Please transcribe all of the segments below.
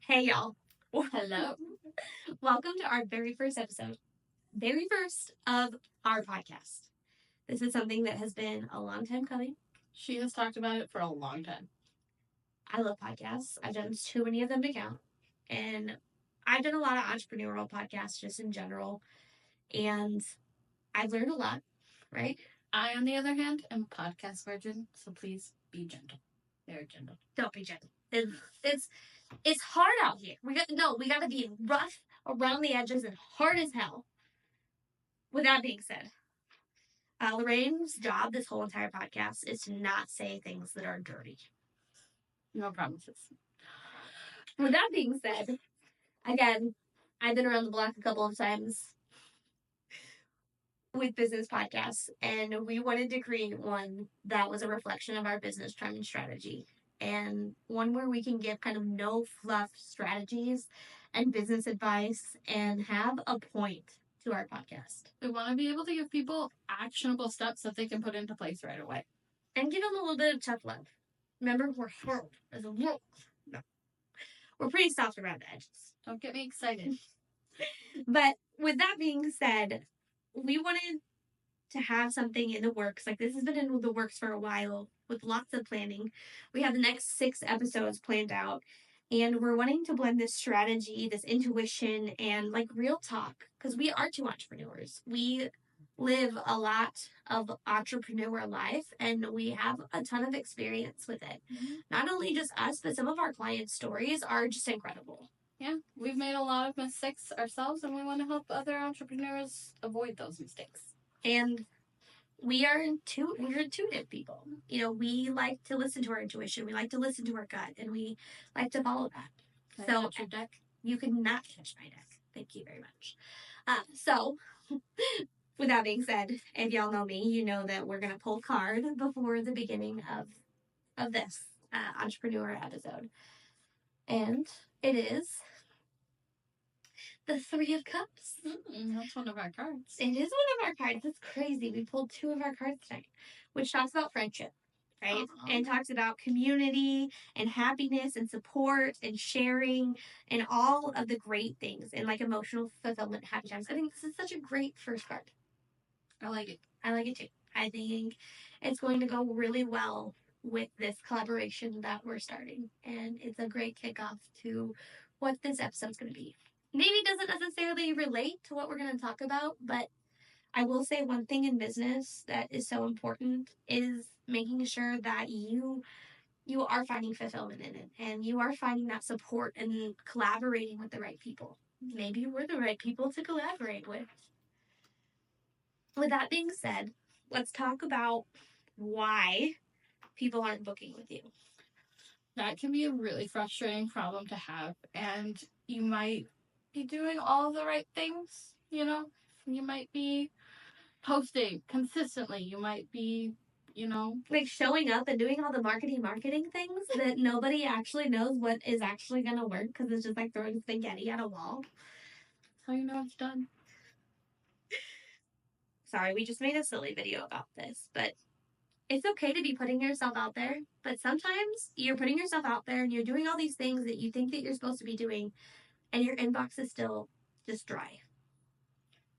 Hey, y'all. Hello. Welcome to our very first episode, very first of our podcast. This is something that has been a long time coming. She has talked about it for a long time. I love podcasts. I've done too many of them to count. And I've done a lot of entrepreneurial podcasts just in general. And I've learned a lot, right? I, on the other hand, am a podcast virgin, so please be gentle. Very gentle. Don't be gentle. It's hard out here. We got to be rough around the edges and hard as hell. With that being said, Lorraine's job this whole entire podcast is to not say things that are dirty. No promises. With that being said, again, I've been around the block a couple of times with business podcasts, and we wanted to create one that was a reflection of our business trend and strategy, and one where we can give kind of no fluff strategies and business advice and have a point to our podcast. We want to be able to give people actionable steps that they can put into place right away. And give them a little bit of tough love. Remember, we're hard as a wolf. No. We're pretty soft around the edges. Don't get me excited. But with that being said, we wanted to have something in the works. Like, this has been in the works for a while with lots of planning. We have the next 6 episodes planned out. And we're wanting to blend this strategy, this intuition, and like real talk. Because we are 2 entrepreneurs. We live a lot of entrepreneur life and we have a ton of experience with it. Mm-hmm. Not only just us, but some of our clients' stories are just incredible. Yeah, we've made a lot of mistakes ourselves and we want to help other entrepreneurs avoid those mistakes. And we're intuitive people. You know, we like to listen to our intuition, we like to listen to our gut, and we like to follow that. Can I touch your deck? You could not touch my deck. Thank you very much. So with that being said, if y'all know me, you know that we're gonna pull a card before the beginning of this entrepreneur episode, and it is the 3 of Cups. That's one of our cards. It is one of our cards. That's crazy. We pulled 2 of our cards tonight, which talks about friendship, right? Uh-huh. And talks about community and happiness and support and sharing and all of the great things and like emotional fulfillment, happy times. I think this is such a great first card. I like it. I like it too. I think it's going to go really well with this collaboration that we're starting. And it's a great kickoff to what this episode's going to be. Maybe it doesn't necessarily relate to what we're going to talk about, but I will say one thing in business that is so important is making sure that you are finding fulfillment in it and you are finding that support and collaborating with the right people. Maybe we're the right people to collaborate with. With that being said, let's talk about why people aren't booking with you. That can be a really frustrating problem to have, and you might be doing all the right things, you know? You might be posting consistently. You might be, like showing up and doing all the marketing things that nobody actually knows what is actually going to work because it's just like throwing spaghetti at a wall. That's how you know it's done. Sorry, we just made a silly video about this, but it's okay to be putting yourself out there, but sometimes you're putting yourself out there and you're doing all these things that you think that you're supposed to be doing, and your inbox is still just dry.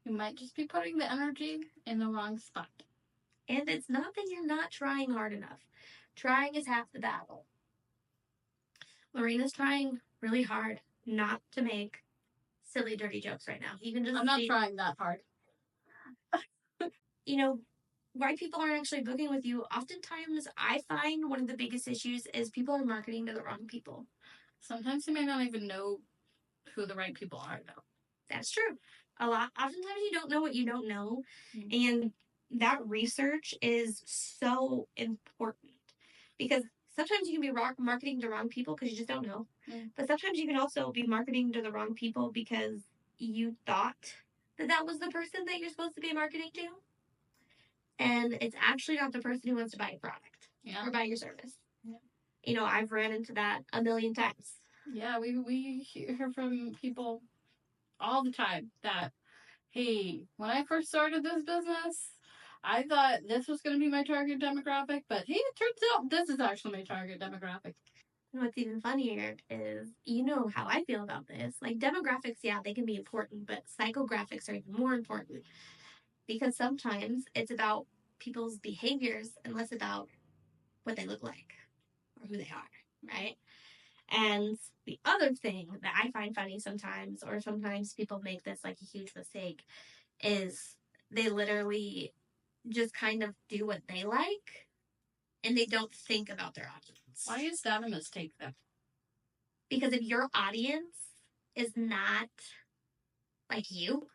You might just be putting the energy in the wrong spot. And it's not that you're not trying hard enough. Trying is half the battle. Lorena's trying really hard not to make silly, dirty jokes right now. You can just I'm not trying that hard. You know, why people aren't actually booking with you, oftentimes I find one of the biggest issues is people are marketing to the wrong people. Sometimes you may not even know who the right people are, though. That's true. Oftentimes you don't know what you don't know. Mm-hmm. And that research is so important because sometimes you can be marketing to the wrong people because you just don't know. Mm. But sometimes you can also be marketing to the wrong people because you thought that was the person that you're supposed to be marketing to. And it's actually not the person who wants to buy a product or buy your service. Yeah. You know, I've ran into that a million times. Yeah, we hear from people all the time that, hey, when I first started this business, I thought this was going to be my target demographic, but hey, it turns out this is actually my target demographic. And what's even funnier is, you know how I feel about this. Like demographics, yeah, they can be important, but psychographics are even more important because sometimes it's about people's behaviors and less about what they look like or who they are, right? And the other thing that I find funny sometimes, or sometimes people make this like a huge mistake, is they literally just kind of do what they like and they don't think about their audience. Why is that a mistake then? Because if your audience is not like you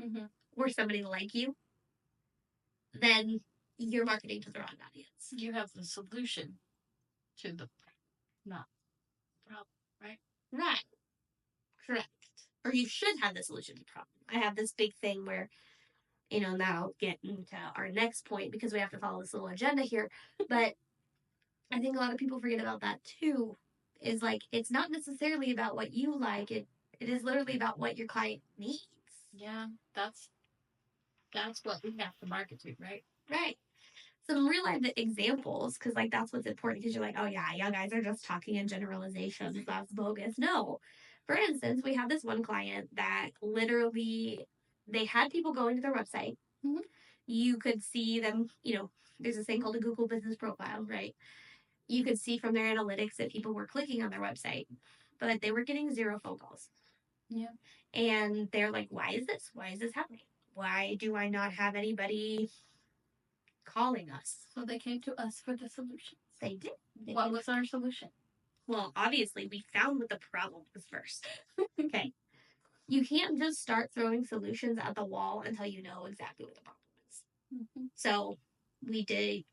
Mm-hmm. or somebody like you, then you're marketing to the wrong audience. You have the solution to the not problem, right? Right. Correct. Or you should have the solution to the problem. I have this big thing where, now getting to our next point because we have to follow this little agenda here. But I think a lot of people forget about that too. Is like it's not necessarily about what you like. It is literally about what your client needs. Yeah, that's what we have to market to, right? Right. Some real life examples, because like that's what's important. Because you're like, oh yeah, you guys are just talking in generalizations. That's bogus. No. For instance, we have this one client that literally they had people going to their website. Mm-hmm. You could see them. There's this thing called a Google Business Profile, right? You could see from their analytics that people were clicking on their website, but they were getting 0 phone calls. Yeah. And they're like, why is this? Why is this happening? Why do I not have anybody calling us? So they came to us for the solutions. They did. What was our solution? Well, obviously, we found what the problem was first. Okay. You can't just start throwing solutions at the wall until you know exactly what the problem is. Mm-hmm. So we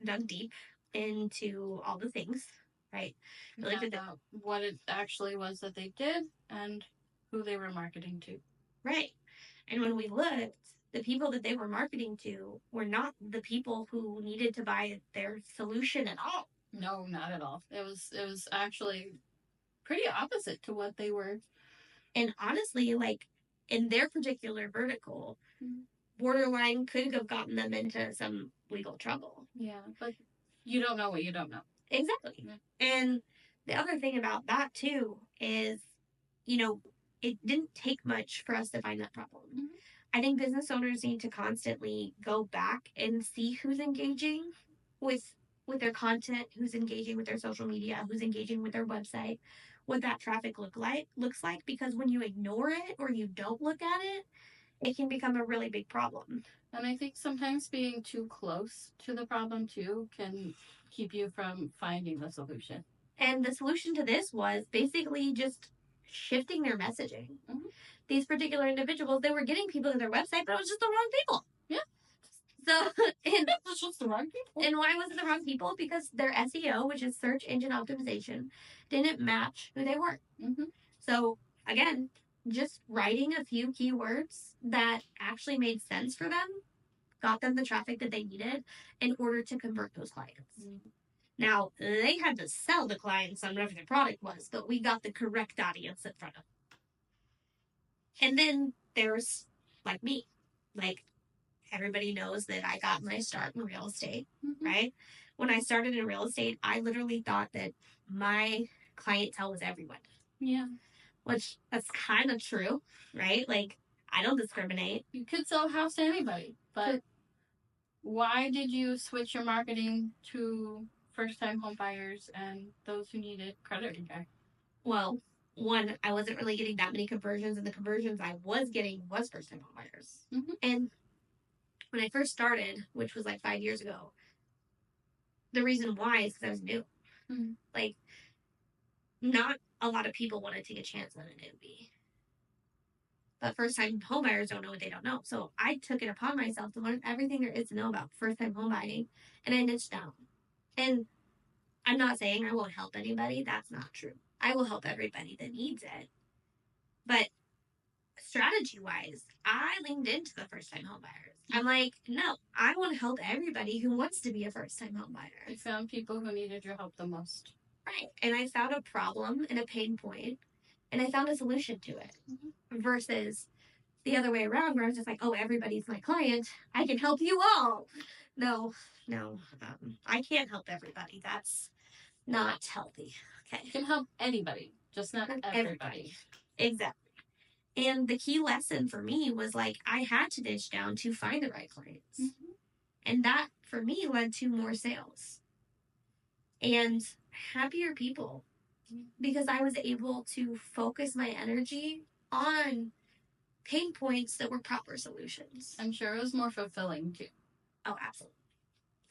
dug deep into all the things, right? Really found out what it actually was that they did and who they were marketing to. Right. And when we looked, the people that they were marketing to were not the people who needed to buy their solution at all. No, not at all. It was actually pretty opposite to what they were. And honestly, like in their particular vertical, borderline could have gotten them into some legal trouble. Yeah, but you don't know what you don't know. Exactly. Yeah. And the other thing about that too is, it didn't take much for us to find that problem. Mm-hmm. I think business owners need to constantly go back and see who's engaging with their content, who's engaging with their social media, who's engaging with their website, what that traffic looks like, because when you ignore it or you don't look at it, it can become a really big problem. And I think sometimes being too close to the problem too can keep you from finding the solution. And the solution to this was basically just shifting their messaging. Mm-hmm. These particular individuals, they were getting people to their website, but it was just the wrong people. Yeah. So, it was just the wrong people. And why was it the wrong people? Because their SEO, which is search engine optimization, didn't match who they were. Mm-hmm. So, again, just writing a few keywords that actually made sense for them got them the traffic that they needed in order to convert those clients. Mm-hmm. Now, they had to sell the clients on whatever their product was, but we got the correct audience in front of them. And then there's, like me. Like, everybody knows that I got my start in real estate, mm-hmm. right? When I started in real estate, I literally thought that my clientele was everyone. Yeah. Which, that's kind of true, right? Like, I don't discriminate. You could sell a house to anybody, but why did you switch your marketing to first-time home buyers and those who needed credit repair? Well, one, I wasn't really getting that many conversions, and the conversions I was getting was first-time home buyers. Mm-hmm. And when I first started, which was like 5 years ago, the reason why is because I was new. Mm-hmm. Like, not a lot of people want to take a chance on a newbie. But first-time homebuyers don't know what they don't know. So I took it upon myself to learn everything there is to know about first-time home buying, and I niched down. And I'm not saying I won't help anybody. That's not true. I will help everybody that needs it. But strategy-wise, I leaned into the first-time home buyers. I'm like, no, I want to help everybody who wants to be a first-time home buyer. You found people who needed your help the most. Right. And I found a problem and a pain point, and I found a solution to it. Mm-hmm. Versus the other way around, where I was just like, oh, everybody's my client. I can help you all. No, I can't help everybody. That's not healthy. Okay. You can help anybody, just not everybody. Exactly. And the key lesson for me was like, I had to niche down to find the right clients. Mm-hmm. And that for me led to more sales and happier people because I was able to focus my energy on pain points that were proper solutions. I'm sure it was more fulfilling too. Oh, absolutely.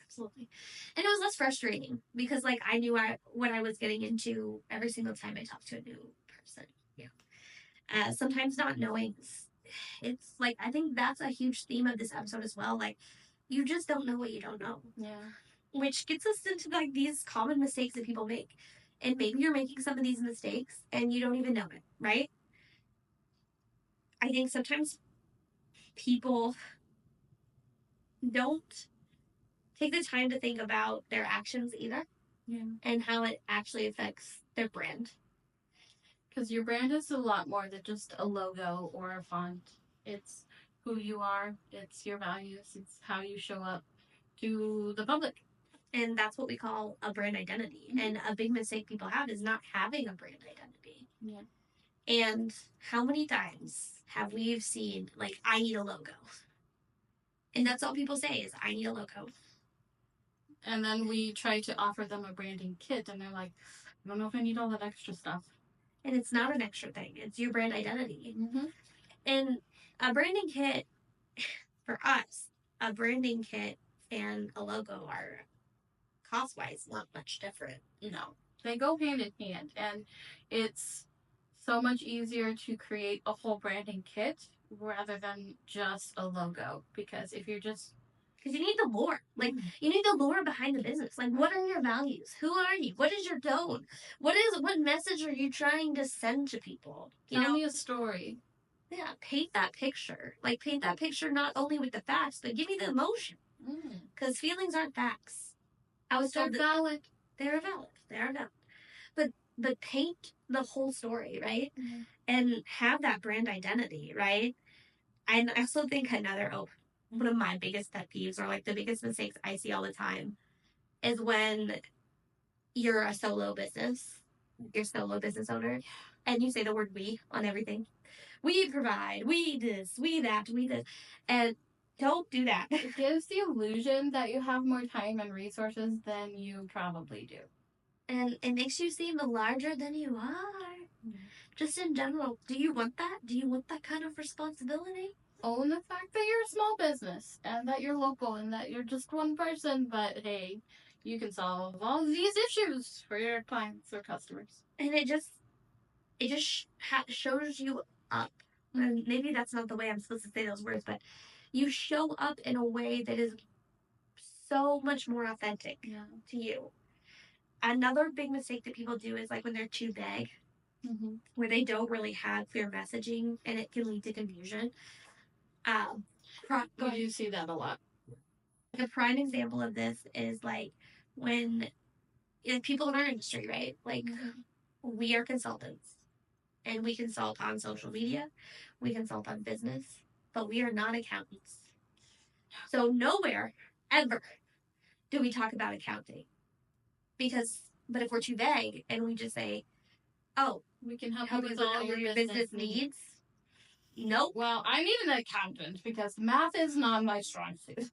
Absolutely. And it was less frustrating because like I knew what I was getting into every single time I talked to a new person. Yeah. Sometimes not knowing, it's like I think that's a huge theme of this episode as well. Like you just don't know what you don't know. Yeah. Which gets us into like these common mistakes that people make. And maybe you're making some of these mistakes and you don't even know it, right? I think sometimes people don't take the time to think about their actions either. Yeah. And how it actually affects their brand. Because your brand is a lot more than just a logo or a font. It's who you are, it's your values, it's how you show up to the public. And that's what we call a brand identity. Mm-hmm. And a big mistake people have is not having a brand identity. Yeah. And how many times have we seen, like, I need a logo? And that's all people say is, I need a logo. And then we try to offer them a branding kit, and they're like, I don't know if I need all that extra stuff. And it's not an extra thing. It's your brand identity. Mm-hmm. And a branding kit, for us, a branding kit and a logo are cost-wise not much different. No. They go hand in hand. And it's so much easier to create a whole branding kit rather than just a logo. Because if you're just... Because you need the lore. Like, you need the lore behind the business. Like, what are your values? Who are you? What is your tone? What message are you trying to send to people? Tell me a story. Yeah, paint that picture. Like, paint that picture not only with the facts, but give me the emotion. Because feelings aren't facts. I was told they're valid. They're valid. They are valid. But paint the whole story, right? Mm-hmm. And have that brand identity, right? And I also think one of my biggest pet peeves, or like the biggest mistakes I see all the time, is when you're a solo business owner, and you say the word we on everything. We provide, we this, we that, we this. And don't do that. It gives the illusion that you have more time and resources than you probably do. And it makes you seem larger than you are. Mm-hmm. Just in general, do you want that? Do you want that kind of responsibility? Own the fact that you're a small business and that you're local and that you're just one person, but hey, you can solve all these issues for your clients or customers. And it just shows you up. And maybe that's not the way I'm supposed to say those words, but you show up in a way that is so much more authentic to you. Another big mistake that people do is like when they're too vague, where they don't really have clear messaging, and it can lead to confusion. You do see that a lot. A prime example of this is like when people in our industry, right? Like we are consultants, and we consult on social media, we consult on business, but we are not accountants. So nowhere ever do we talk about accounting. But if we're too vague and we just say, oh, we can help you with all your business needs. Nope. Well, I need an accountant because math is not my strong suit.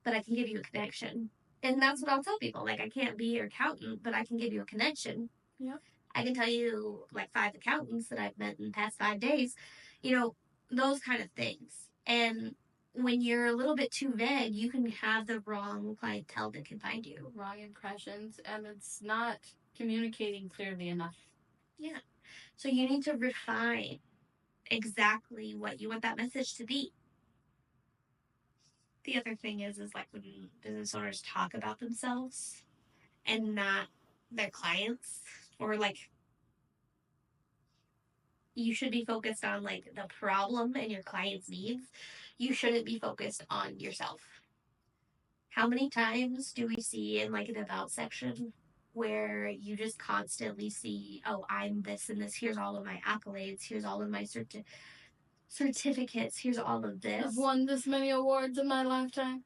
But I can give you a connection. And that's what I'll tell people. Like, I can't be your accountant, but I can give you a connection. Yeah. I can tell you, like, 5 accountants that I've met in the past 5 days. You know, those kind of things. And when you're a little bit too vague, you can have the wrong clientele that can find you. Wrong impressions, and it's not communicating clearly enough. Yeah. So you need to refine exactly what you want that message to be. The other thing is like when business owners talk about themselves and not their clients, or like you should be focused on like the problem and your client's needs. You shouldn't be focused on yourself. How many times do we see in like an about section where you just constantly see, oh, I'm this and this. Here's all of my accolades. Here's all of my certificates. Here's all of this. I've won this many awards in my lifetime.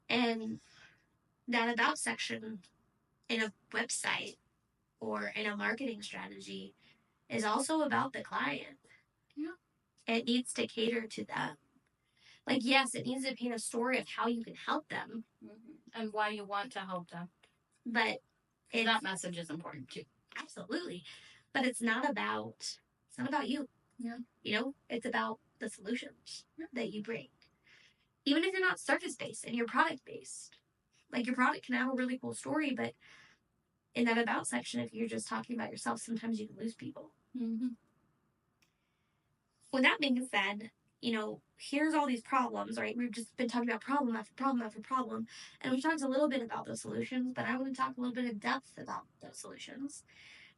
And that about section in a website or in a marketing strategy is also about the client. Yeah. It needs to cater to them. Like, yes, it needs to paint a story of how you can help them, and why you want to help them. but That message is important too. Absolutely. But it's not about you. Yeah. You know, it's about the solutions that you bring. Even if you're not surface based and you're product based. Like, your product can have a really cool story, but in that about section, if you're just talking about yourself, sometimes you can lose people. Mm-hmm. With that being said, you know, here's all these problems, right? We've just been talking about problem after problem after problem. And we talked a little bit about those solutions, but I want to talk a little bit in depth about those solutions.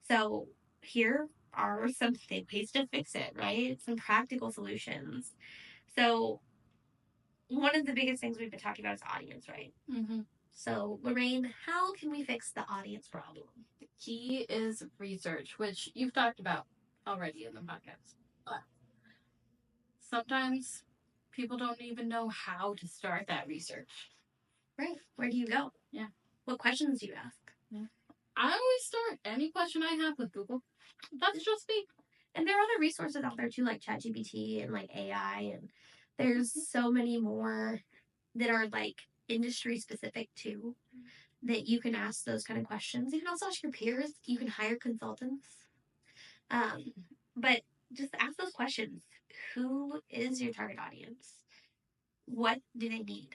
So here are some ways to fix it, right? Some practical solutions. So one of the biggest things we've been talking about is audience, right? Mm-hmm. So Lorraine, how can we fix the audience problem? The key is research, which you've talked about already in the podcast. But sometimes people don't even know how to start that research. Right. Where do you go? Yeah. What questions do you ask? Yeah. I always start any question I have with Google. That's just me. And there are other resources out there too, like ChatGPT and like AI, and there's so many more that are like industry specific too, that you can ask those kind of questions. You can also ask your peers. You can hire consultants. But just ask those questions. Who is your target audience? What do they need?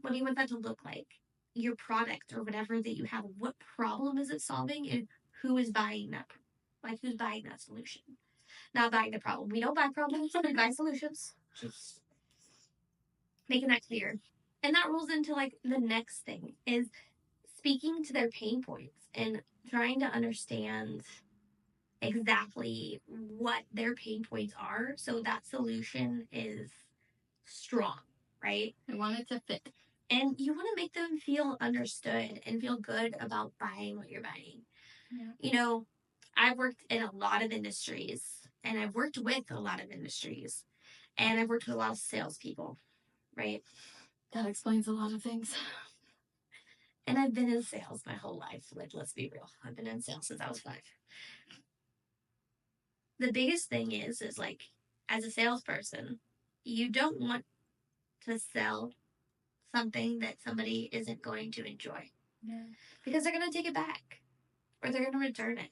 What do you want that to look like? Your product or whatever that you have, what problem is it solving, and who is buying that? Like, who's buying that solution? Not buying the problem. We don't buy problems, we buy solutions. Just making that clear. And that rolls into like the next thing is speaking to their pain points and trying to understand exactly what their pain points are so that solution is strong, right? I want it to fit. And you want to make them feel understood and feel good about buying what you're buying. Yeah. You know, I've worked in a lot of industries and I've worked with a lot of industries and I've worked with a lot of salespeople, right? That explains a lot of things. And I've been in sales my whole life. Like, let's be real. I've been in sales since I was 5. The biggest thing is like, as a salesperson, you don't want to sell something that somebody isn't going to enjoy. Yeah. Because they're going to take it back or they're going to return it,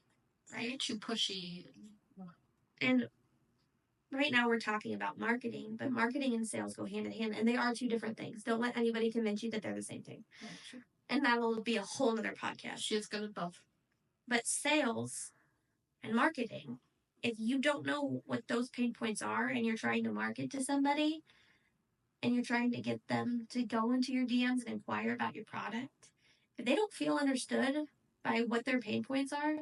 right? Too pushy. And right now we're talking about marketing, but marketing and sales go hand in hand, and they are two different things. Don't let anybody convince you that they're the same thing. Yeah, sure. And that'll be a whole other podcast. She's good at both. But sales and marketing, if you don't know what those pain points are and you're trying to market to somebody and you're trying to get them to go into your DMs and inquire about your product, if they don't feel understood by what their pain points are,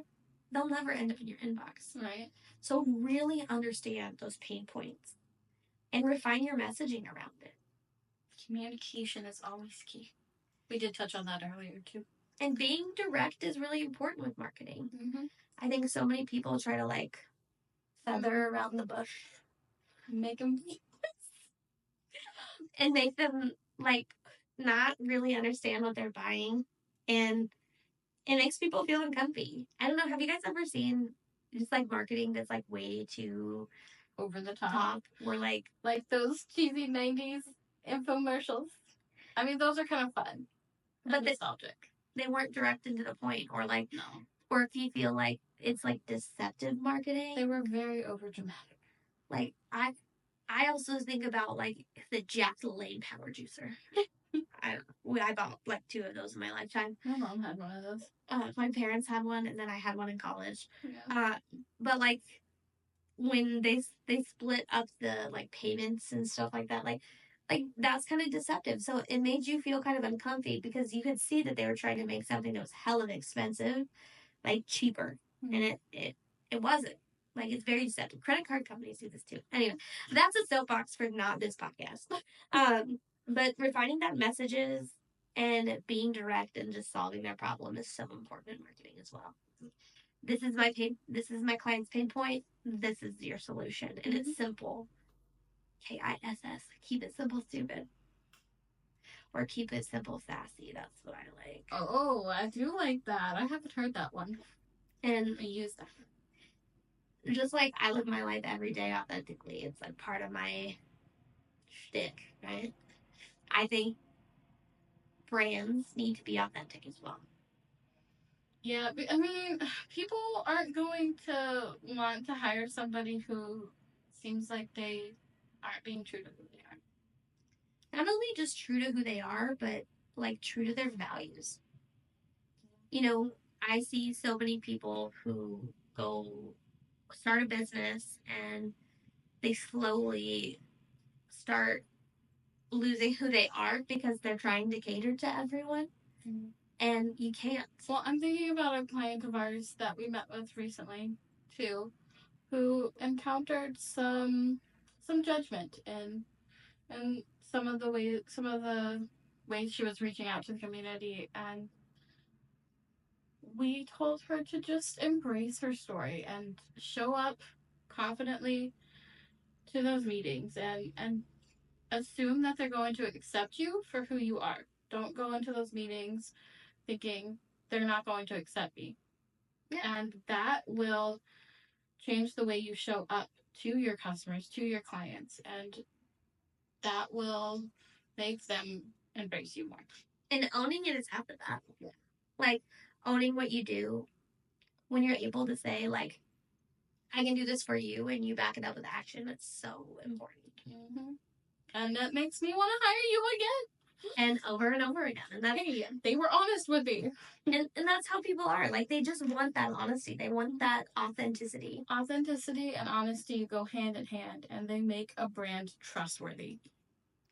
they'll never end up in your inbox. Right. So really understand those pain points and refine your messaging around it. Communication is always key. We did touch on that earlier too. And being direct is really important with marketing. Mm-hmm. I think so many people try to like feather around the bush. Make them and make them like not really understand what they're buying, and it makes people feel uncomfy. I don't know, have you guys ever seen just like marketing that's like way too over the top or like those cheesy 90s infomercials? I mean, those are kind of fun, but nostalgic. They weren't direct and to the point, or like no, or if you feel like it's like deceptive marketing, they were very overdramatic. Like I also think about like the Jack LaLanne power juicer. I bought like 2 of those in my lifetime. My mom had one of those. My parents had one, and then I had one in college. Yeah. But like when they split up the like payments and stuff like that, like that's kind of deceptive. So it made you feel kind of uncomfy because you could see that they were trying to make something that was hella expensive, like cheaper, and it wasn't. Like, it's very deceptive. Credit card companies do this too. Anyway, that's a soapbox for not this podcast. But refining that messages and being direct and just solving their problem is so important in marketing as well. This is my client's pain point. This is your solution. And it's simple. KISS. Keep it simple, stupid. Or keep it simple, sassy. That's what I like. Oh, I do like that. I haven't heard that one. And I use that. just like I live my life every day authentically, it's like part of my shtick, right? I think brands need to be authentic as well. Yeah, I mean, people aren't going to want to hire somebody who seems like they aren't being true to who they are. Not only just true to who they are, but like true to their values. You know, I see so many people who go start a business and they slowly start losing who they are because they're trying to cater to everyone. Mm. And you can't. Well, I'm thinking about a client of ours that we met with recently, too, who encountered some judgment in some of the ways she was reaching out to the community, and we told her to just embrace her story and show up confidently to those meetings and assume that they're going to accept you for who you are. Don't go into those meetings thinking they're not going to accept me. Yeah. And that will change the way you show up to your customers, to your clients, and that will make them embrace you more. And owning it is half the battle. Yeah. Like owning what you do when you're able to say, like, I can do this for you and you back it up with action, it's so important. Mm-hmm. And that makes me want to hire you again. And over again. And that's, hey, they were honest with me. And that's how people are. Like, they just want that honesty. They want that authenticity. Authenticity and honesty go hand in hand, and they make a brand trustworthy.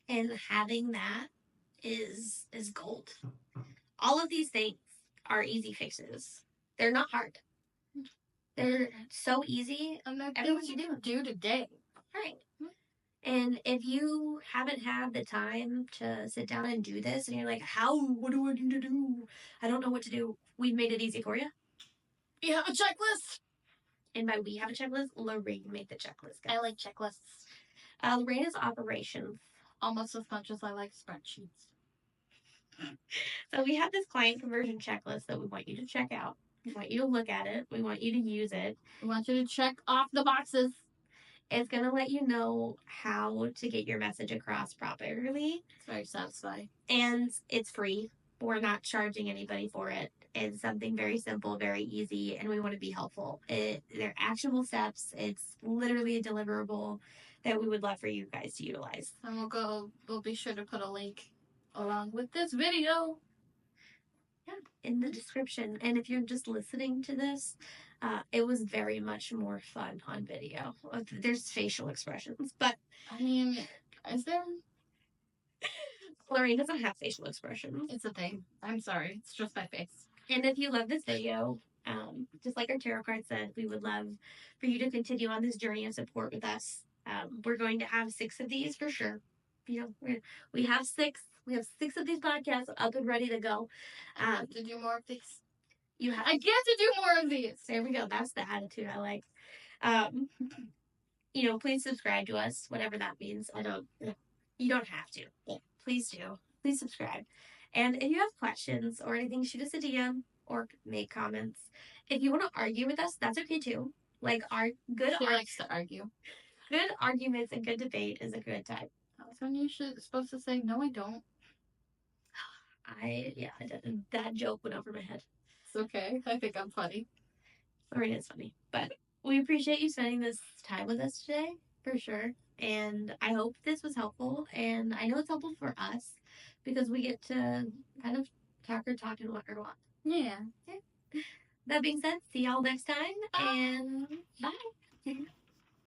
And having that is gold. All of these things are easy fixes. They're not hard. They're so easy. And they're things you can do today. Right. And if you haven't had the time to sit down and do this, and you're like, what do I need to do? I don't know what to do. We've made it easy for you. You have a checklist. And by we have a checklist, Lorraine made the checklist. Guys. I like checklists. Lorraine is operations. Almost as much as I like spreadsheets. So we have this client conversion checklist that we want you to check out. We want you to look at it. We want you to use it. We want you to check off the boxes. It's going to let you know how to get your message across properly. It's very satisfying. And it's free. We're not charging anybody for it. It's something very simple, very easy, and we want to be helpful. They're actionable steps. It's literally a deliverable that we would love for you guys to utilize. And we'll be sure to put a link along with this video. Yeah, in the description. And if you're just listening to this, it was very much more fun on video. There's facial expressions, but I mean, is there? Lorraine doesn't have facial expressions. It's a thing. I'm sorry. It's just my face. And if you love this video, just like our tarot card said, we would love for you to continue on this journey of support with us. We're going to have 6 of these for sure. You know, we have 6. We have 6 of these podcasts up and ready to go. I have to do more of these. I get to do more of these. There we go. That's the attitude I like. You know, please subscribe to us, whatever that means. You don't have to. Yeah. Please do. Please subscribe. And if you have questions or anything, shoot us a DM or make comments. If you want to argue with us, that's okay too. Like She likes to argue. Good arguments and good debate is a good time. That's when you're supposed to say, no, I don't. That joke went over my head. It's okay. I think I'm funny. Lorraine is funny. But we appreciate you spending this time with us today, for sure. And I hope this was helpful. And I know it's helpful for us because we get to kind of talk and what or what. Yeah. That being said, see y'all next time. And bye.